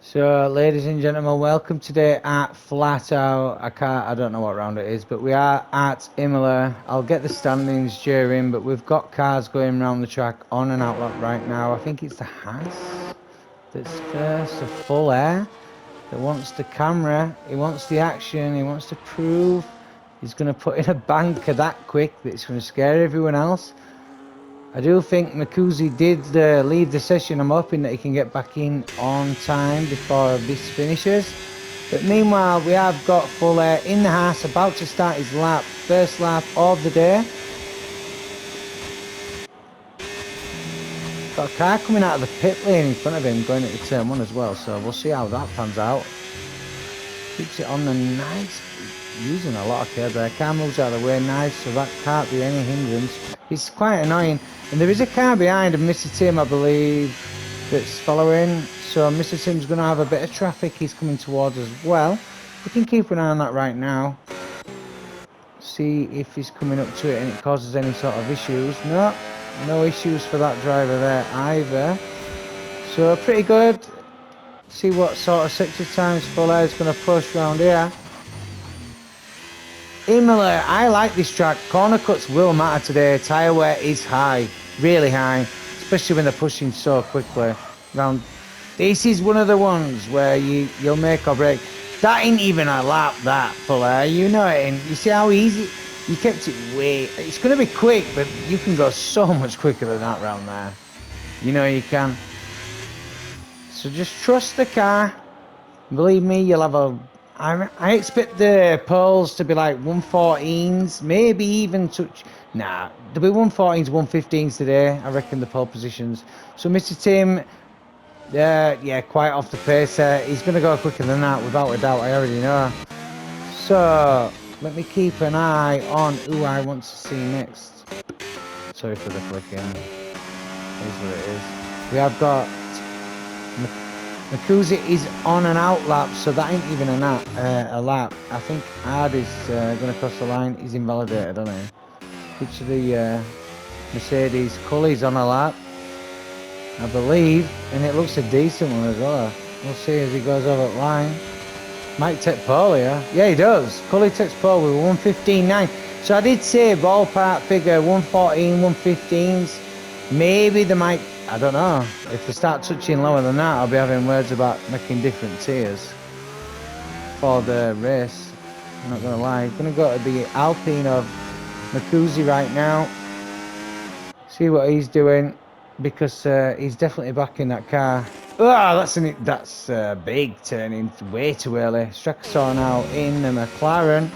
So, ladies and gentlemen, welcome today at Flat Out. I don't know what round it is, but we are at Imola. I'll get the standings during, but we've got cars going around the track on and out lap right now. I think it's the Haas that's first, a full air that wants the camera, he wants the action, he wants to prove he's going to put in a banker that quick that it's going to scare everyone else. I do think Makuzi did lead the session. I'm hoping that he can get back in on time before this finishes. But meanwhile, we have got Fuller in the house, about to start his lap, first lap of the day. Got a car coming out of the pit lane in front of him, going into turn one as well. So we'll see how that pans out. Keeps it on the nice, using a lot of curb there. Car moves out of the way, nice, so that can't be any hindrance. It's quite annoying. And there is a car behind of Mr. Tim, I believe, that's following. So Mr. Tim's going to have a bit of traffic he's coming towards as well. We can keep an eye on that right now. See if he's coming up to it and it causes any sort of issues. No issues for that driver there either. So pretty good. See what sort of sector times Fuller is going to push round here. Imola, I like this track. Corner cuts will matter today. Tyre wear is high, really high, especially when they're pushing so quickly. Round. This is one of the ones where you'll make or break. That ain't even a lap, that Fuller. You know it. And you see how easy you kept it way. It's going to be quick, but you can go so much quicker than that round there. You know you can. So just trust the car. Believe me, you'll have a. I expect the poles to be like 114s, maybe even touch. Nah, there'll be 114s, 115s today. I reckon the pole positions. So Mr. Tim, yeah, quite off the pace. He's going to go quicker than that, without a doubt. I already know. So let me keep an eye on who I want to see next. Sorry for the clicking. Here's what it is. We have got. Makuzi is on an out lap, so that ain't even a lap. I think Hardy's going to cross the line. He's invalidated, isn't he? Picture the Mercedes. Cully's on a lap, I believe, and it looks a decent one as well. We'll see as he goes over the line. Might take pole here. Yeah, he does. Cully takes pole with 115.9. So I did say ballpark figure 114, 115s. Maybe they might. I don't know. If they start touching lower than that, I'll be having words about making different tiers for the race. I'm not going to lie. I'm going to go to the Alpine of Makuzi right now. See what he's doing, because he's definitely back in that car. Oh, that's big turning. Way too early. Strakasaw now in the McLaren,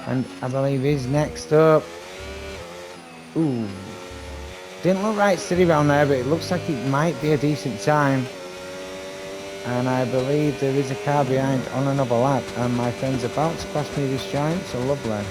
and I believe he's next up. Ooh. Didn't look right steady around there, but it looks like it might be a decent time. And I believe there is a car behind on another lap. And my friend's about to pass me this giant, so lovely.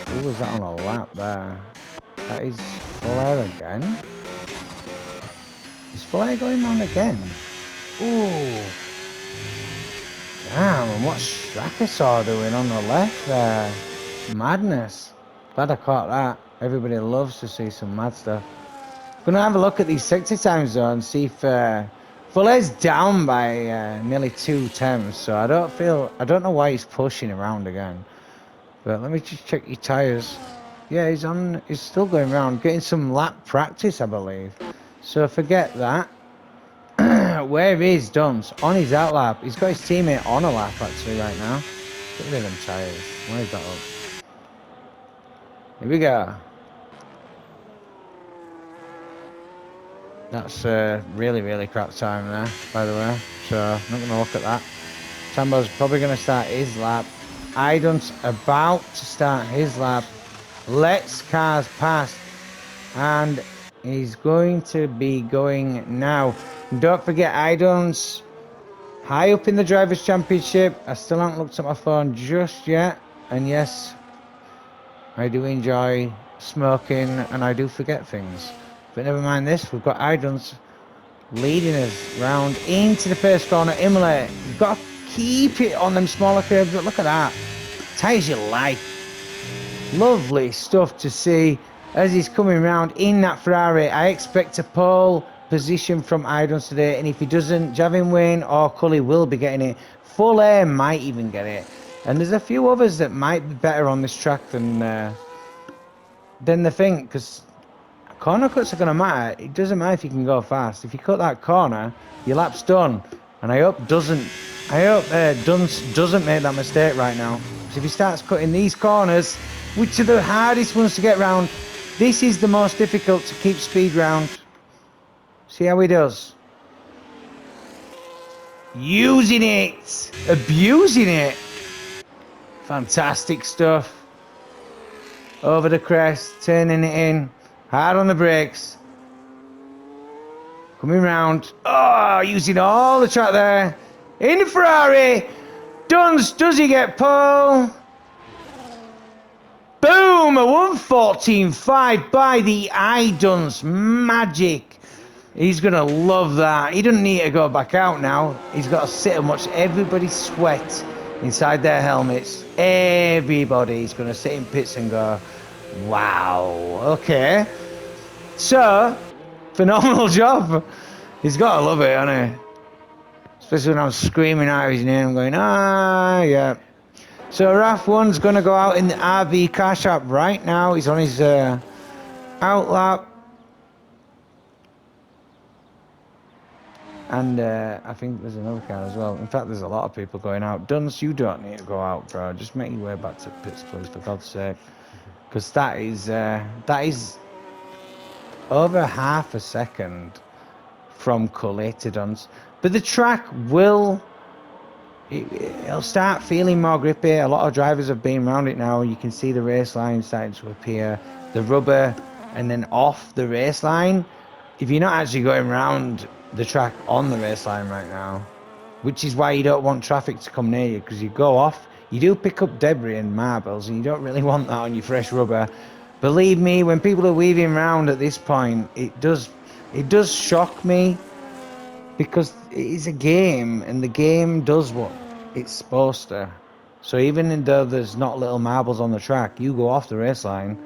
Who was that on a lap there? That is Fuller again. Is Fuller going on again? Ooh. Damn, and what's Strakasaw doing on the left there? Madness. Glad I caught that. Everybody loves to see some mad stuff. Gonna have a look at these sector times though and see if Fuller's down by nearly 2 temps, so I don't know why he's pushing around again. But let me just check your tyres. Yeah, he's still going around, getting some lap practice, I believe. So forget that. Where is Dunce? On his out lap. He's got his teammate on a lap actually right now. Get rid of them tyres. Where is that up? Here we go. That's really, really crap time there, by the way. So, I'm not going to look at that. Tambo's probably going to start his lap. Idun's about to start his lap. Let's cars past. And he's going to be going now. Don't forget, Idun's high up in the Drivers' Championship. I still haven't looked at my phone just yet. And yes, I do enjoy smoking and I do forget things. But never mind this, we've got Idun's leading us round into the first corner. Imola, you've got to keep it on them smaller curves, but look at that. Tyres your life. Lovely stuff to see as he's coming round in that Ferrari. I expect a pole position from Idons today, and if he doesn't, Javin Wayne or Cully will be getting it. Full Air might even get it, and there's a few others that might be better on this track than they think, because corner cuts are going to matter. It doesn't matter if you can go fast. If you cut that corner, your lap's done. And I hope Dunce doesn't make that mistake right now. Because if he starts cutting these corners, which are the hardest ones to get round, this is the most difficult to keep speed round. See how he does. Using it. Abusing it. Fantastic stuff. Over the crest, turning it in. Hard on the brakes. Coming round. Oh, using all the track there. In the Ferrari. Dunce, does he get pole? Boom! A 1:14.5 by the Dunce. Magic. He's going to love that. He doesn't need to go back out now. He's got to sit and watch everybody sweat inside their helmets. Everybody's going to sit in pits and go, wow. Okay. So, phenomenal job. He's got to love it, hasn't he? Especially when I'm screaming out his name, going, ah, yeah. So RAF1's going to go out in the RV car shop right now. He's on his out lap. And I think there's another car as well. In fact, there's a lot of people going out. Dunce, you don't need to go out, bro. Just make your way back to pits, please, for God's sake. Because that is over half a second from Cully to Dunce. But the track will... It'll start feeling more grippy. A lot of drivers have been around it now. You can see the race line starting to appear. The rubber and then off the race line. If you're not actually going around the track on the race line right now, which is why you don't want traffic to come near you, because you go off, you do pick up debris and marbles, and you don't really want that on your fresh rubber. Believe me, when people are weaving around at this point, it does shock me, because it is a game, and the game does what it's supposed to. So even though there's not little marbles on the track, you go off the race line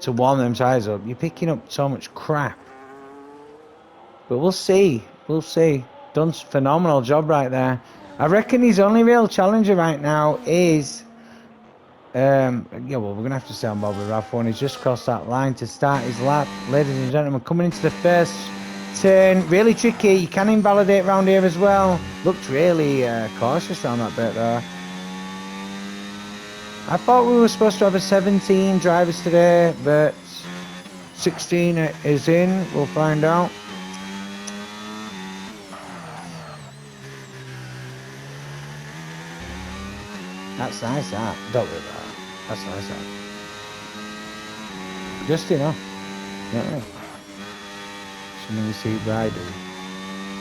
to warm them tyres up, you're picking up so much crap. But we'll see. We'll see. Done a phenomenal job right there. I reckon his only real challenger right now is... yeah, well, we're going to have to stay on board with RAF1. He's just crossed that line to start his lap. Ladies and gentlemen, coming into the first turn. Really tricky. You can invalidate round here as well. Looked really cautious around that bit there. I thought we were supposed to have a 17 drivers today, but 16 is in. We'll find out. That's nice, that. Don't worry about that. That's nice, that. Just enough. You know what I mean? Some of the riders.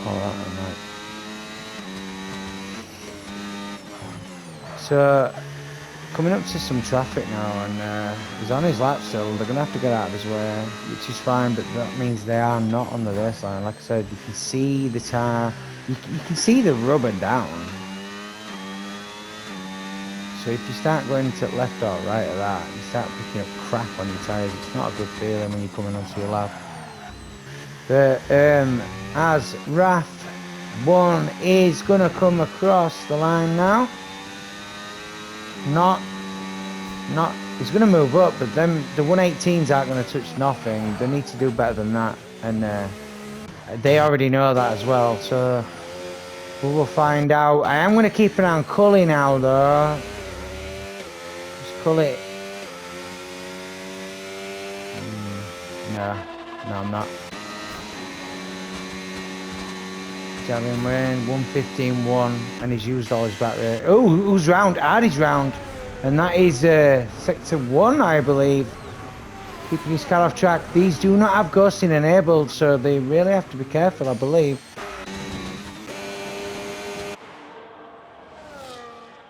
All that and that. So, coming up to some traffic now, and he's on his lap still. They're going to have to get out of his way, which is fine, but that means they are not on the race line. Like I said, you can see the tire. You can see the rubber down. So if you start going to the left or right of that, you start picking up crap on your tyres. It's not a good feeling when you're coming onto your lap. But as RAF1 is going to come across the line now. He's going to move up, but then the 118s aren't going to touch nothing. They need to do better than that. And they already know that as well. So we will find out. I am going to keep an eye on Cully now, though. Cully. No, I'm not. Javin Wayne, 1:15.1, and he's used all his battery. Oh, who's round? Ardy's round. And that is Sector 1, I believe. Keeping his car off track. These do not have ghosting enabled, so they really have to be careful, I believe.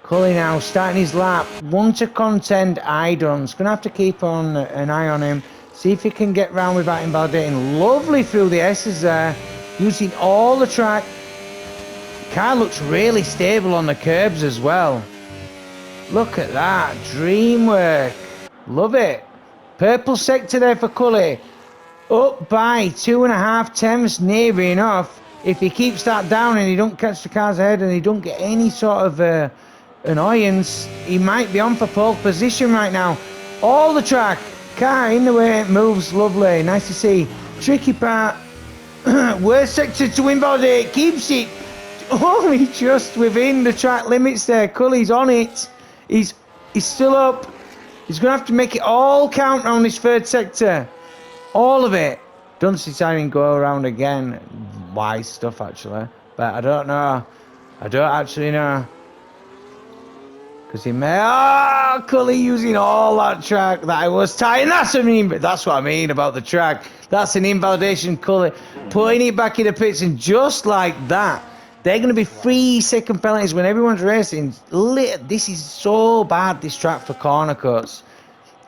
Cully now starting his lap. One to contend, Idon's going to have to keep on an eye on him. See if he can get round without invalidating. Lovely through the S's there. Using all the track. The car looks really stable on the curbs as well. Look at that. Dream work. Love it. Purple sector there for Cully. Up by 2.5 tenths, near enough. If he keeps that down and he don't catch the cars ahead and he don't get any sort of annoyance, he might be on for pole position right now. All the track, car in the way, moves lovely, nice to see. Tricky part, worst sector to invalidate, keeps it only just within the track limits there. Cully's on it, he's still up. He's going to have to make it all count around this third sector. All of it. Dunst deciding to go around again. Wise stuff, actually. But I don't know. I don't actually know. Because he may... Oh, Cully using all that track that I was tying. That's what I mean about the track. That's an invalidation, Cully. Putting it back in the pits, and just like that, they're going to be 3-second penalties when everyone's racing. This is so bad, this track, for corner cuts.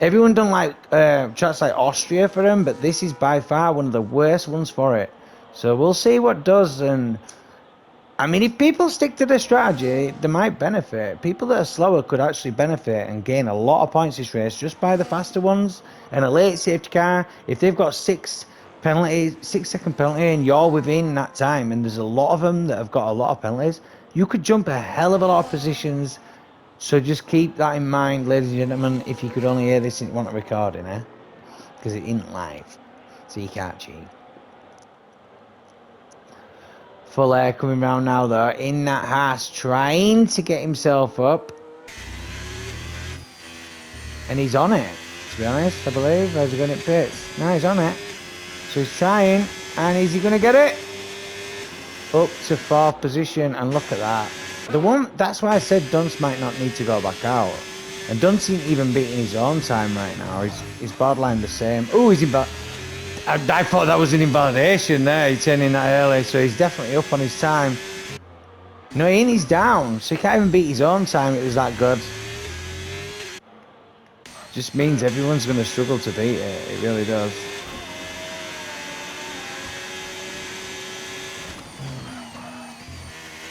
Everyone don't like tracks like Austria for them, but this is by far one of the worst ones for it. So we'll see what does. And I mean, if people stick to the strategy, they might benefit. People that are slower could actually benefit and gain a lot of points this race just by the faster ones. And a late safety car, if they've got 6-second penalty, and you're within that time, and there's a lot of them that have got a lot of penalties, you could jump a hell of a lot of positions. So just keep that in mind, ladies and gentlemen. If you could only hear this and want a recording, because it isn't live, so you can't cheat. Full air coming round now, though, in that Haas, trying to get himself up. And he's on it, to be honest, I believe. How's he going to pits? No, he's on it. So he's trying, and is he going to get it? Up to 4th position, and look at that. That's why I said Dunst might not need to go back out. And Dunst isn't even beating his own time right now. He's borderline the same. Oh, he's I thought that was an invalidation there. He's turning that early, so he's definitely up on his time. No, he's down, so he can't even beat his own time. It was that good. Just means everyone's going to struggle to beat it. It really does.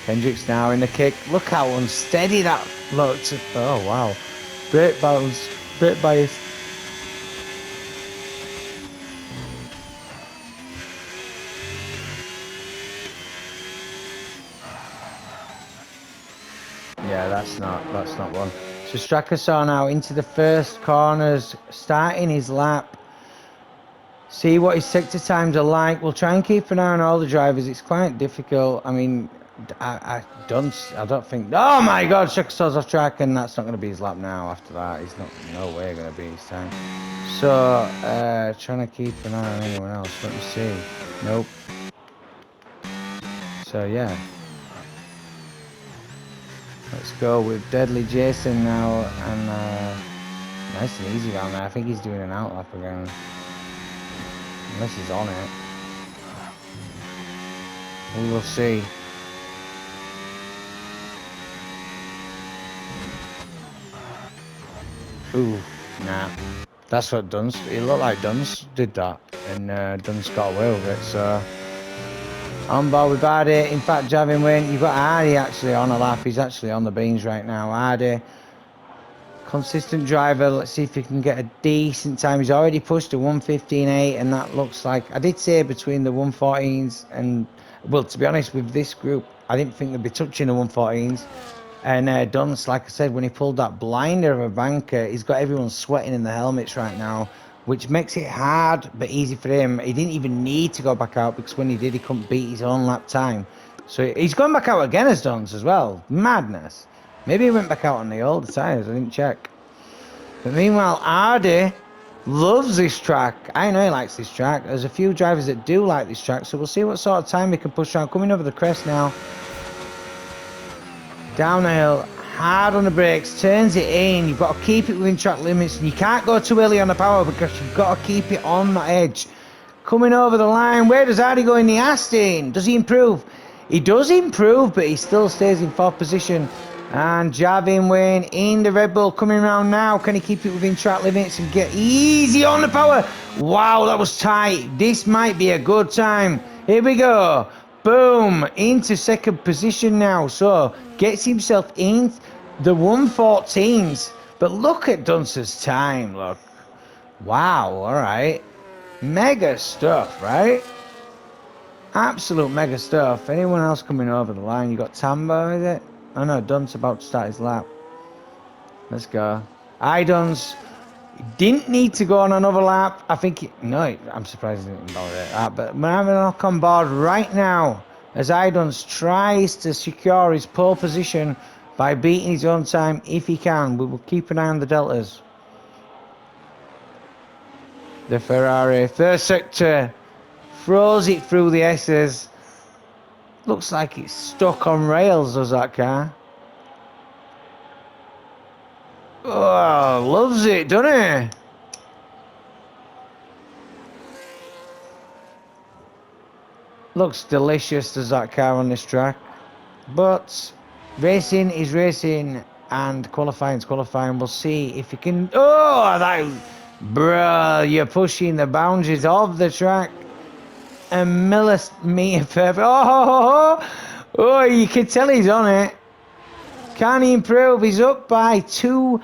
Kendrick's now in the kick. Look how unsteady that looked. Oh, wow. Great balance. Great bias. Yeah, that's not one. So Strakasaw now into the first corners, starting his lap. See what his sector times are like. We'll try and keep an eye on all the drivers. It's quite difficult. I mean, I don't think... Oh my God, Strakasa's off track, and that's not going to be his lap now after that. He's not, no way going to be his time. So, trying to keep an eye on anyone else. Let me see. Nope. So, yeah. Let's go with Deadly Jason now, and nice and easy down there. I think he's doing an outlap again. Unless he's on it. We will see. Ooh, nah. That's what Dunst... It looked like Dunst did that. And Dunst got away with it, so... On board with Hardy. In fact, Javin Wayne, you've got Hardy actually on a lap. He's actually on the beans right now. Hardy, consistent driver. Let's see if he can get a decent time. He's already pushed a 1:15.8, and that looks like... I did say between the 1:14s and... Well, to be honest, with this group, I didn't think they'd be touching the 1:14s. And Dunst, like I said, when he pulled that blinder of a banker, he's got everyone sweating in the helmets right now, which makes it hard but easy for him. He didn't even need to go back out, because when he did, he couldn't beat his own lap time. So he's gone back out again as Dunst as well. Madness. Maybe he went back out on the older tyres. I didn't check. But meanwhile, Hardy loves this track. I know he likes this track. There's a few drivers that do like this track, so we'll see what sort of time we can push around. Coming over the crest now. Down the hill, hard on the brakes, turns it in. You've got to keep it within track limits, and you can't go too early on the power because you've got to keep it on that edge. Coming over the line, where does Hardy go in the Aston? Does he improve? He does improve, but he still stays in 4th position. And Javin Wayne in the Red Bull coming around now. Can he keep it within track limits and get easy on the power? Wow, that was tight. This might be a good time. Here we go. Boom, into 2nd position now. So gets himself in the 1:14s. But look at Dunst's time, look. Wow, all right. Mega stuff, right? Absolute mega stuff. Anyone else coming over the line? You got Tamba, is it? Oh no, Dun's about to start his lap. Let's go. Idons didn't need to go on another lap. I think no, I'm surprised he didn't invalidate that. But we're having a knock on board right now as Idons tries to secure his pole position by beating his own time if he can. We will keep an eye on the deltas. The Ferrari first sector throws it through the S's. Looks like it's stuck on rails, does that car? Oh, loves it, doesn't he? Looks delicious, does that car on this track. But racing is racing and qualifying is qualifying. We'll see if you can... Oh, that... Bruh, you're pushing the boundaries of the track. A millimeter perfect. Oh, you can tell he's on it. Can he improve? He's up by 2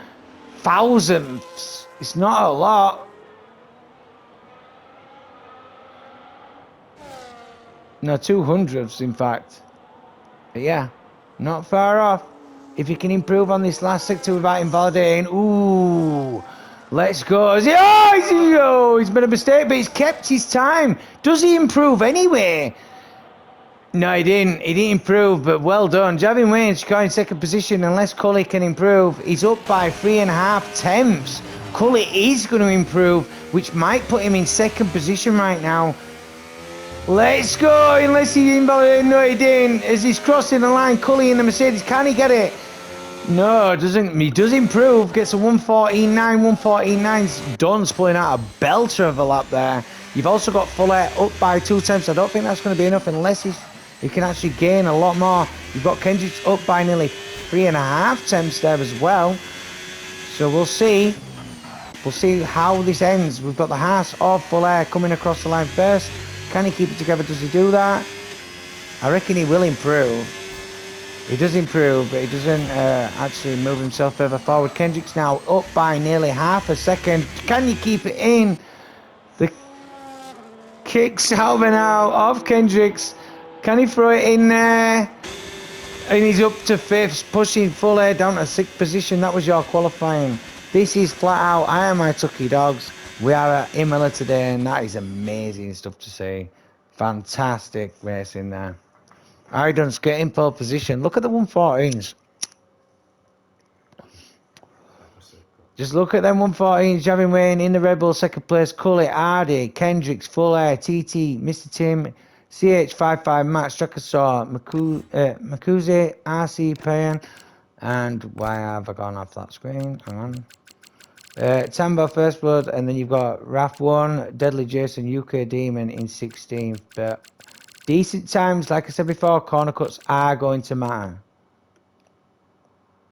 thousandths. It's not a lot. No, 200ths in fact. But yeah, not far off. If you can improve on this last sector without invalidating. Ooh, let's go. Oh, he's made a mistake, but he's kept his time. Does he improve anyway? No, he didn't. He didn't improve, but well done. Javin Wayne's got in second position. Unless Cully can improve, he's up by 3.5 tenths. Cully is going to improve, which might put him in second position right now. Let's go, unless he invalidated. No, he didn't. As he's crossing the line, Cully in the Mercedes, can he get it? No, doesn't. He does improve, gets a 114.9, 114.9. Dunn's pulling out a belter of a lap there. You've also got Fuller up by 2 tenths. I don't think that's going to be enough unless he can actually gain a lot more. You've got Kendrick's up by nearly 3.5 tenths there as well. So we'll see. We'll see how this ends. We've got the Haas of Fuller coming across the line first. Can he keep it together? Does he do that? I reckon he will improve. He does improve, but he doesn't actually move himself further forward. Kendrick's now up by nearly half a second. Can you keep it in? The kicks out now of Kendrick's. Can he throw it in there? And he's up to 5th, pushing Fuller down to 6th position. That was your qualifying. This is flat out. I am my Tucky Dogs. We are at Imola today, and that is amazing stuff to see. Fantastic racing there. Idon's getting pole position. Look at the 114s. Just look at them 114s. Javin Wayne in the Red Bull, second place. Cully, Hardy, Kendricks, Fuller, TT, Mr. Tim, CH55, Matt, Strakasaw, Makuze, RC, Payan, and why have I gone off that screen? Hang on. Tambo first blood, and then you've got Raf 1, Deadly Jason, UK Demon in 16th. But decent times, like I said before, corner cuts are going to matter.